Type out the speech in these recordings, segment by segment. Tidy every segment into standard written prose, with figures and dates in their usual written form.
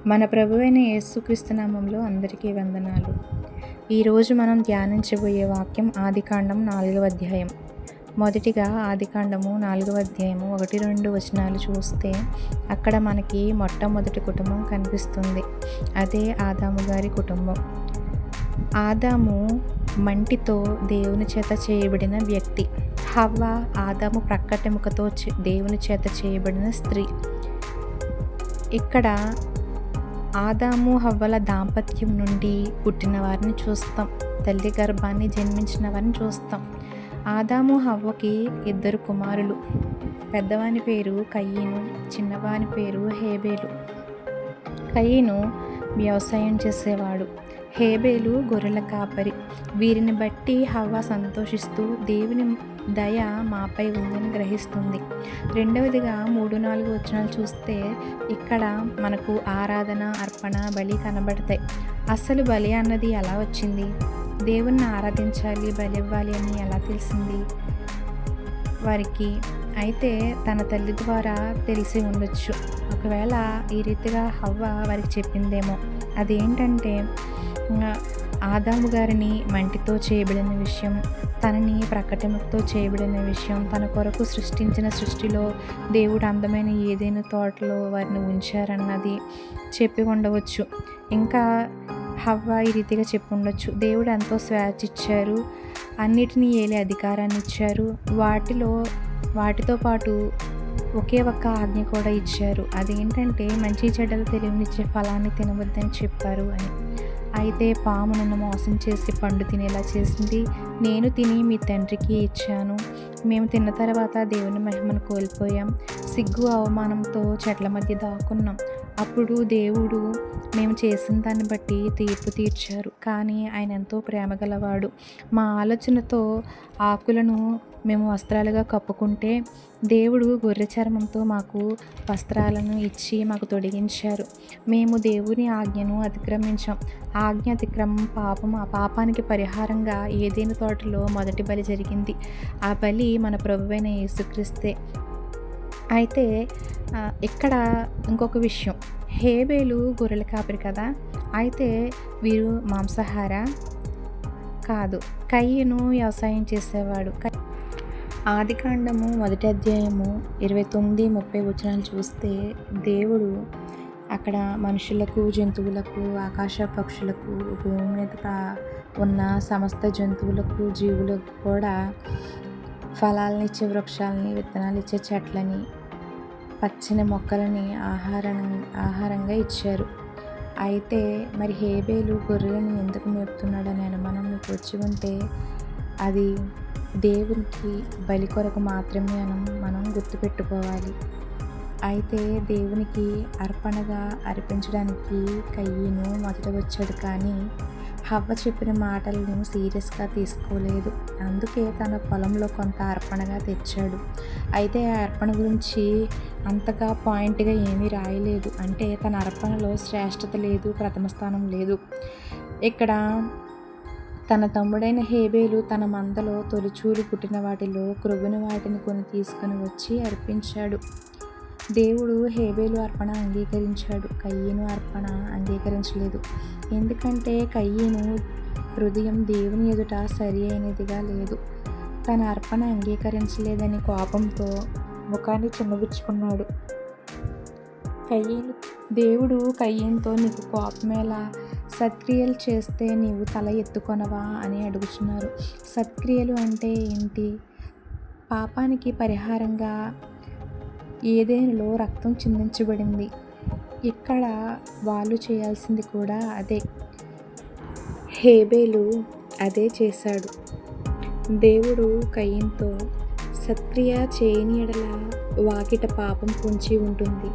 మన ప్రభువైన యేసుక్రీస్తు నామంలో అందరికీ వందనాలు. ఈరోజు మనం ధ్యానించబోయే వాక్యం ఆదికాండం 4వ అధ్యాయం. మొదటిగా ఆదికాండము 4వ అధ్యాయము 1-2 వచనాలు చూస్తే అక్కడ మనకి మొట్టమొదటి కుటుంబం కనిపిస్తుంది. అదే ఆదాము గారి కుటుంబం. ఆదాము మంటితో దేవుని చేత చేయబడిన వ్యక్తి. హవ్వ ఆదాము ప్రక్కటెముకతో దేవుని చేత చేయబడిన స్త్రీ. ఇక్కడ ఆదాము హవ్వల దాంపత్యం నుండి పుట్టిన వారిని చూస్తాం. తల్లి గర్భాన్ని జన్మించిన వారిని చూస్తాం. ఆదాము హవ్వకి 2 కుమారులు. పెద్దవాని పేరు కయ్యను, చిన్నవాని పేరు హేబేలు. కయ్యను వ్యవసాయం చేసేవాడు, హేబేలు గొర్రెల కాపరి. వీరిని బట్టి హవ్వ సంతోషిస్తూ దేవుని దయ మాపై ఉందని గ్రహిస్తుంది. రెండవదిగా 3-4 వచనాలు చూస్తే ఇక్కడ మనకు ఆరాధన, అర్పణ, బలి కనబడతాయి. అసలు బలి అన్నది ఎలా వచ్చింది? దేవుణ్ణి ఆరాధించాలి, బలి ఇవ్వాలి అని ఎలా తెలిసింది వారికి? అయితే తన తల్లి ద్వారా తెలిసి ఉండొచ్చు. ఒకవేళ ఈ రీతిగా హవ్వ వారికి చెప్పిందేమో. అదేంటంటే ఆదాము గారిని మంటితో చేయబడిన విషయం, తనని ప్రక్కటెముకతో చేయబడిన విషయం, తన కొరకు సృష్టించిన సృష్టిలో దేవుడు అందమైన ఏదైనా తోటలో వారిని ఉంచారన్నది చెప్పి ఉండవచ్చు. ఇంకా హవ్వ ఈ రీతిగా చెప్పి ఉండొచ్చు. దేవుడు ఎంతో స్వేచ్ఛ ఇచ్చారు, అన్నిటినీ ఏలే అధికారాన్ని ఇచ్చారు, వాటితో పాటు ఒకే ఒక్క ఆజ్ఞ కూడా ఇచ్చారు. అదేంటంటే మంచి చెడ్డలు తెలియనిచ్చే ఫలాన్ని తినవద్దని చెప్పారు అని. అయితే పాము నన్ను మోసం చేసి పండు తినేలా చేసింది. నేను తిని మీ తండ్రికి ఇచ్చాను. మేము తిన్న తర్వాత దేవుని మహిమను కోల్పోయాం. సిగ్గు అవమానంతో చెట్ల మధ్య దాక్కున్నాం. అప్పుడు దేవుడు మేము చేసిన దాన్ని బట్టి తీర్పు తీర్చారు. కానీ ఆయన ఎంతో ప్రేమ గలవాడు. మా ఆలోచనతో ఆకులను మేము వస్త్రాలుగా కప్పుకుంటే దేవుడు గొర్రె చర్మంతో మాకు వస్త్రాలను ఇచ్చి మాకు తొడిగించారు. మేము దేవుని ఆజ్ఞను అతిక్రమించాం. ఆజ్ఞ అతిక్రమం పాపం. ఆ పాపానికి పరిహారంగా ఏదైనా తోటలో మొదటి బలి జరిగింది. ఆ బలి మన ప్రభువైన యేసుక్రీస్తే. అయితే ఇక్కడ ఇంకొక విషయం, హేబేలు గొర్రెల కాపరి కదా. అయితే వీరు మాంసాహార కాదు. కయ్యను వ్యవసాయం చేసేవాడు. ఆదికాండము 1వ అధ్యాయము 29-30 వచనాలు చూస్తే దేవుడు అక్కడ మనుషులకు, జంతువులకు, ఆకాశ పక్షులకు, భూమి మీద ఉన్న సమస్త జంతువులకు, జీవులకు కూడా ఫలాలనిచ్చే వృక్షాలని, విత్తనాలు ఇచ్చే చెట్లని, పచ్చని మొక్కలని ఆహారంగా ఇచ్చారు. అయితే మరి హేబేలు గొర్రెలను ఎందుకు మేపుతున్నాడని అనుమానం మీకు వచ్చి ఉంటే అది దేవునికి బలి కొరకు మాత్రమే మనం గుర్తుపెట్టుకోవాలి. అయితే దేవునికి అర్పణగా అర్పించడానికి కయ్యను మొదట వచ్చాడు, కానీ హవ్వ చెప్పిన మాటలను సీరియస్గా తీసుకోలేదు. అందుకే తన పొలంలో కొంత అర్పణగా తెచ్చాడు. అయితే ఆ అర్పణ గురించి అంతగా పాయింట్గా ఏమీ రాయలేదు. అంటే తన అర్పణలో శ్రేష్టత లేదు, ప్రథమ స్థానం లేదు. ఇక్కడ తన తమ్ముడైన హేబేలు తన మందలో తొలిచూలు పుట్టిన వాటిలో క్రొవ్వుని వాటిని కొని తీసుకుని వచ్చి అర్పించాడు. దేవుడు హేబేలు అర్పణ అంగీకరించాడు, కయ్యను అర్పణ అంగీకరించలేదు. ఎందుకంటే కయ్యను హృదయం దేవుని ఎదుట సరి అయినదిగా లేదు. తన అర్పణ అంగీకరించలేదని కోపంతో ముఖాన్ని చిన్నబుచ్చుకున్నాడు. దేవుడు కయ్యనుతో నీకు కోపమేలా? సత్క్రియలు చేస్తే నీవు తల ఎత్తుకొనవా అని అడుగుతున్నారు. సత్క్రియలు అంటే ఏంటి? పాపానికి పరిహారంగా ఏదెనులో రక్తం చిందించబడింది. ఇక్కడ వాళ్ళు చేయాల్సింది కూడా అదే. హేబేలు అదే చేశాడు. దేవుడు కయ్యనుతో సత్క్రియ చేయని ఎడల వాకిట పాపం పొంచి ఉంటుంది,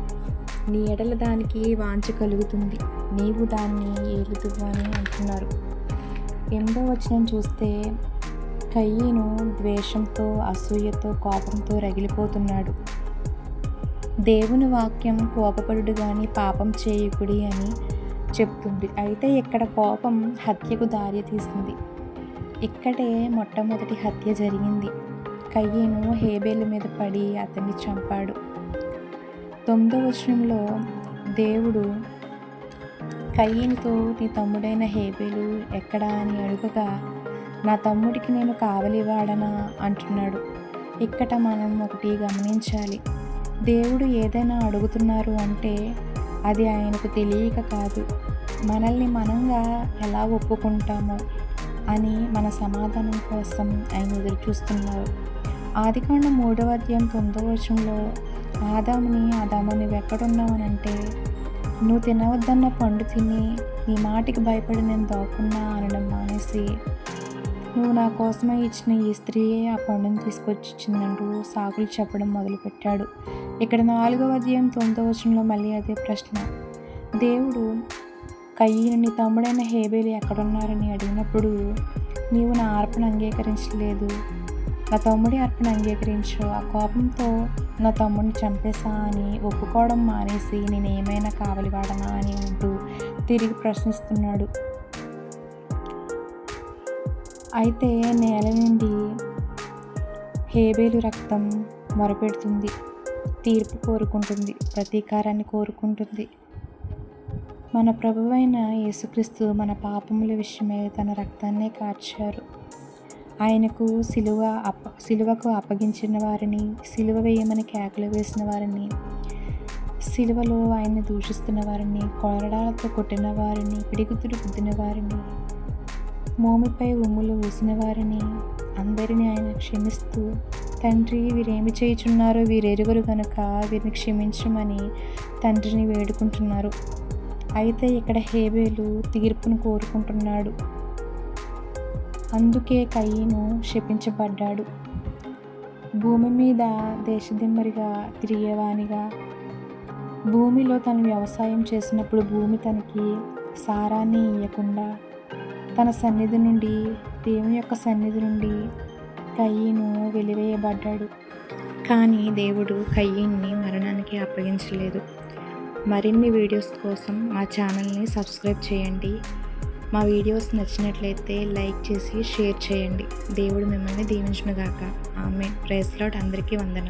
నీ ఎడల దానికి వాంఛ కలుగుతుంది, నీవు దాన్ని ఏలుదువు అని అంటున్నారు. 8వ వచనం చూస్తే కయ్యను ద్వేషంతో, అసూయతో, కోపంతో రగిలిపోతున్నాడు. దేవుని వాక్యం కోపపడుడు గాని పాపం చేయకుడి అని చెప్తుంది. అయితే ఇక్కడ కోపం హత్యకు దారి తీసింది. ఇక్కడే మొట్టమొదటి హత్య జరిగింది. కయ్యను హేబేలు మీద పడి అతన్ని చంపాడు. 9వ వచనంలో దేవుడు కయీనుతో నీ తమ్ముడైన హేబేలు ఎక్కడా అని అడుగగా, నా తమ్ముడికి నేను కావలివాడనా అంటున్నాడు. ఇక్కడ మనం ఒకటి గమనించాలి. దేవుడు ఏదైనా అడుగుతున్నారు అంటే అది ఆయనకు తెలియక కాదు, మనల్ని మనంగా ఎలా ఒప్పుకుంటామో అని మన సమాధానం కోసం ఆయన ఎదురు చూస్తున్నారు. ఆదికాండం 3వ అధ్యాయం 9వ వచనంలో ఆదాముని, ఆదాము నువ్వు ఎక్కడున్నావనంటే, నువ్వు తినవద్దన్న పండు తిని నీ మాటికి భయపడి నేను దాక్కున్నా అనడం మానేసి, నువ్వు నా కోసమే ఇచ్చిన ఈ స్త్రీయే ఆ పండుని తీసుకొచ్చి ఇచ్చిందంటూ సాకులు చెప్పడం మొదలుపెట్టాడు. ఇక్కడ 4వ అధ్యాయం 9వ వచనంలో మళ్ళీ అదే ప్రశ్న. దేవుడు కయీను నీ తమ్ముడైన హేబేలు ఎక్కడున్నారని అడిగినప్పుడు, నీవు నా అర్పణ అంగీకరించలేదు, నా తమ్ముడి అర్పణ అంగీకరించు, ఆ కోపంతో నా తమ్ముడిని చంపేశా అని ఒప్పుకోవడం మానేసి నేనేమైనా కావలివాడనా అని అంటూ తిరిగి ప్రశ్నిస్తున్నాడు. అయితే నేల నుండి హేబేలు రక్తం మొరపెడుతుంది, తీర్పు కోరుకుంటుంది, ప్రతీకారాన్ని కోరుకుంటుంది. మన ప్రభువైన యేసుక్రీస్తు మన పాపముల విషయమై తన రక్తాన్నే కార్చారు. ఆయనకు సిలువకు అప్పగించిన వారిని, సిలువ వేయమని కేకలు వేసిన వారిని, సిలువలో ఆయన్ని దూషిస్తున్న వారిని, కొరడాలతో కొట్టిన వారిని, పిడిగుద్దులు గుద్దిన వారిని, మోమిపై ఉమ్ములు ఊసిన వారిని అందరినీ ఆయన క్షమిస్తూ, తండ్రి వీరేమి చేయుచున్నారో వీరెరుగురు గనుక వీరిని క్షమించమని తండ్రిని వేడుకుంటున్నారు. అయితే ఇక్కడ హేబేలు తీర్పును కోరుకుంటున్నాడు. అందుకే కయీను శపించబడ్డాడు. భూమి మీద దేశదిమ్మరిగా తిరిగేవానిగా, భూమిలో తను వ్యవసాయం చేసినప్పుడు భూమి తనకి సారాన్ని ఇవ్వకుండా తన సన్నిధి నుండి, దేవుని యొక్క సన్నిధి నుండి కయీను వెలివేయబడ్డాడు. కానీ దేవుడు కయీన్ని మరణానికి అప్పగించలేదు. మరిన్ని వీడియోస్ కోసం మా ఛానల్ని సబ్స్క్రైబ్ చేయండి. మా వీడియోస్ నచ్చినట్లయితే లైక్ చేసి షేర్ చేయండి. దేవుడు మిమ్మల్ని దీవించునుగాక. ఆమేన్. Praise Lord. అందరికీ వందనాలు.